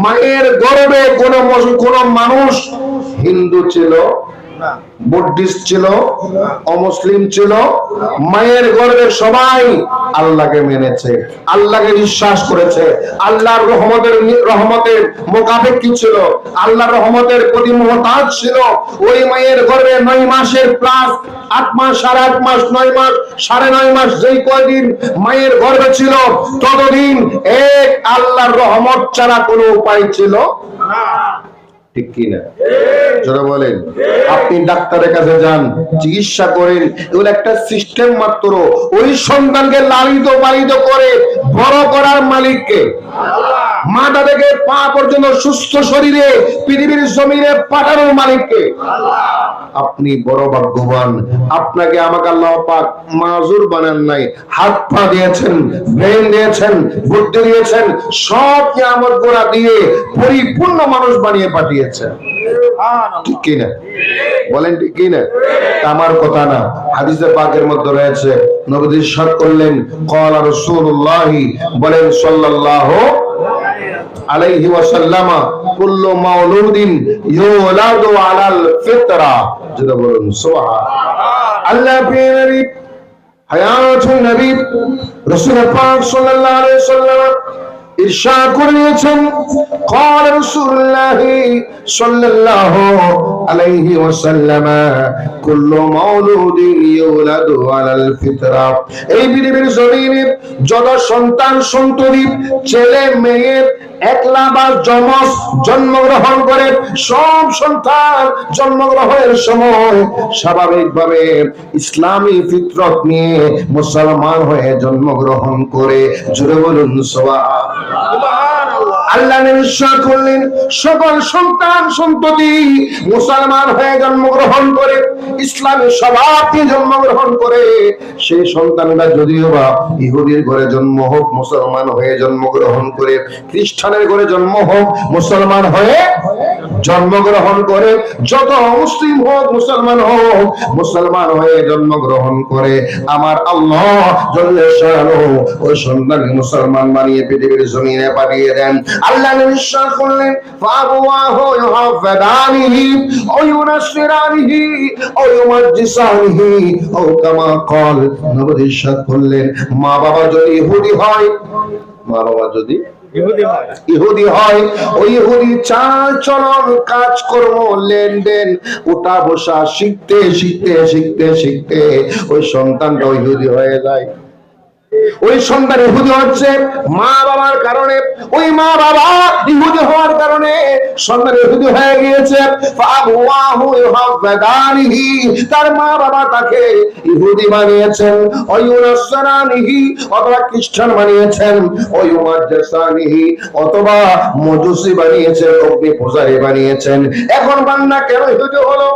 মায়ের গর্ভে কোন মানুষ হিন্দু ছিল, বুদ্ধিস্ট ছিল, অমুসলিম ছিল, মায়ের গর্ভে সবাই আল্লাহকে মেনেছে, আল্লাহকে বিশ্বাস করেছে। আল্লাহর রহমতের মোকাবেক্ষী ছিল, আল্লাহর রহমতের প্রতি মুহতাজ ছিল। ওই মায়ের গর্ভে 9 মাসের প্লাস 8 মাস, 8.5 মাস, 9 মাস, 9.5 মাস, যেই কয়দিন মায়ের গর্ভে ছিল ততদিন এক আল্লাহর রহমত ছাড়া কোনো উপায় ছিল না। ঠিক কি না? জোরে বলেন। আপনি ডাক্তারের কাছে যান, চিকিৎসা করেন, এগুলো একটা সিস্টেম মাত্র। ওই সন্তানকে লালিত পালিত করে বড় করার মালিক কে? আল্লাহ। মাথা থেকে পা পর্যন্ত সুস্থ শরীরে পৃথিবীর জমিনে পাঠানোর মালিক কে? আল্লাহ। আপনি বড় ভাগ্যবান, আপনাকে আমাকে আল্লাহ পাক মাজুর বানান নাই, হাত পা দিয়েছেন, ব্রেন দিয়েছেন, বুদ্ধি দিয়েছেন, সব নিয়ামত গোড়া দিয়ে পরিপূর্ণ মানুষ বানিয়ে পাঠিয়েছেন। ঠিক কি না? বলেন ঠিক কি না? আমার কথা না, হাদিসে পাকের মধ্যে রয়েছে, নবী ইরশাদ করলেন, ক্বালা রাসূলুল্লাহ, বলেন সাল্লাল্লাহু আলাইহি ওয়াসাল্লাম, কুল্লু মাউলুদিন ইউলাদু আলাল ফিতরা। যেটা বলুন সুবহানাল্লাহ। আল্লাহ নবী হায়াতুন নবী রাসূল পাক সাল্লাল্লাহু আলাইহি ওয়াসাল্লাম ইরশাদ করেছেন, ক্বালা রাসূলুল্লাহ সাল্লাল্লাহু আলাইহি ওয়াসাল্লাম, কুল্লু মাউলুদিন ইউলাদু আলাল ফিতরা। এই পৃথিবীর জমিনে যত সন্তান সন্ততি, ছেলে মেয়ে, একলা বা যমজ জন্মগ্রহণ করে, সব সন্তান জন্মগ্রহণের সময় স্বাভাবিকভাবে ইসলামী ফিতরত নিয়ে মুসলমান হয়ে জন্মগ্রহণ করে। জোরে বলুন সুবহানাল্লাহ। আল্লাহ নির্দেশ করলেন, সকল সন্তান সন্ততি মুসলমান হয়ে জন্মগ্রহণ করে, ইসলামী স্বভাব নিয়ে জন্মগ্রহণ করে। সেই সন্তানরা যদিও বা ইহুদির ঘরে জন্ম হোক, মুসলমান হয়ে জন্মগ্রহণ করে, খ্রিস্টানের ঘরে জন্ম হোক, মুসলমান হয়ে জন্মগ্রহণ করে, যত মুসলিম হোক, মুসলমান হোক, মুসলমান হয়ে জন্মগ্রহণ করে, আমার আল্লাহ জাল্লা শানুহু ওই সন্তানকে মুসলমান বানিয়ে পৃথিবীর জমিনে পাঠিয়ে দেন। আল্লাহ নির্দেশ করলেন, ফাবুয়াহু ইউহাফিদানিহি ওয়া ইউনাসসিরানিহি ওয়া ইউমাজ্জিসানিহি ও কামা ক্বাল। নবী ইরশাদ করলেন, মা বাবা যদি ইহুদি হয়, মা বাবা যদি ইহুদি হয়, ওই ইহুদি চাল চলন, কাজকর্ম, লেনদেন, উঠা বসা শিখতে শিখতে শিখতে শিখতে ওই সন্তানটা ইহুদি হয়ে যায়। ওই সন্তান ইহুদি হচ্ছে মা বাবার কারণে, ওই মা বাবা ইহুদি হওয়ার কারণে সন্তান ইহুদি হয়ে গিয়েছে। ফাবুয়াহু ইউহাফিদানিহি, তার মা বাবা তাকে ইহুদি বানিয়েছেন, ওয়া ইউনাসসারানিহি, অথবা খ্রিস্টান বানিয়েছেন, ওয়া ইউমাজ্জিসানিহি, অথবা মজুসি বানিয়েছেন, অগ্নি পূজারী বানিয়েছেন। এখন বান্দা কেন ইহুদি হলো,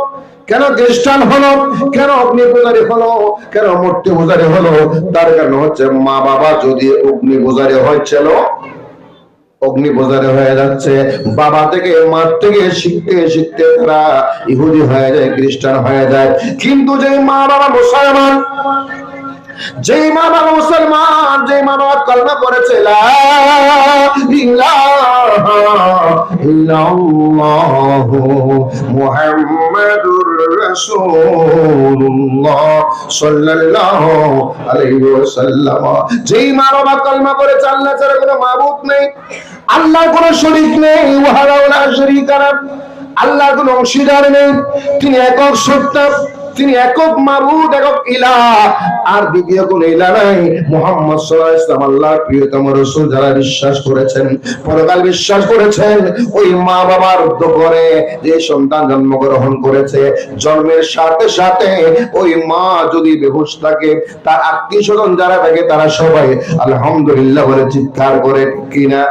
কেন খ্রিস্টান হলো, কেন অগ্নি পূজারী হলো, কেন মূর্তি পূজারী হলো? তার কারণ হচ্ছে মা বাবা যদি অগ্নি পূজারী হয়েছিল, অগ্নি পূজারী হয়ে যাচ্ছে, বাবা থেকে মা থেকে শিখতে শিখতে তারা ইহুদি হয়ে যায়, খ্রিস্টান হয়ে যায়। কিন্তু যে মা বাবা মুসলমান, যেই মা বাবা মুসলমান, যেই মা বাবা কলমা পড়েছে লা ইলাহা ইল্লাল্লাহু মুহাম্মাদুর রাসূলুল্লাহ সাল্লাল্লাহু আলাইহি ওয়াসাল্লাম, যেই মা বাবা কলমা পড়েছে আল্লাহ ছাড়া কোনো মাবুদ নেই, আল্লাহর কোনো শরীক নেই, ওয়াহদাহু লা শারীকা লাহু, আল্লাহর কোনো অংশীদার নেই, তিনি একক সত্তা, তিনি একক মাবুদ, একক ইলাহ, আর দ্বিতীয় কোন ইলাহ নাই। মুহাম্মদ সাল্লাল্লাহু আলাইহি ওয়াসাল্লাম আল্লাহর প্রিয়তম রাসূল। যারা বিশ্বাস করেছেন, পরকাল বিশ্বাস করেছেন, ওই মা বাবার দোরে যে সন্তান জন্মগ্রহণ করেছে, জন্মের সাথে সাথে ওই মা যদি বেহুশ থাকে, তার আত্মীয় স্বজন যারা থাকে তারা সবাই আলহামদুলিল্লাহ বলে চিৎকার করে, কিনা?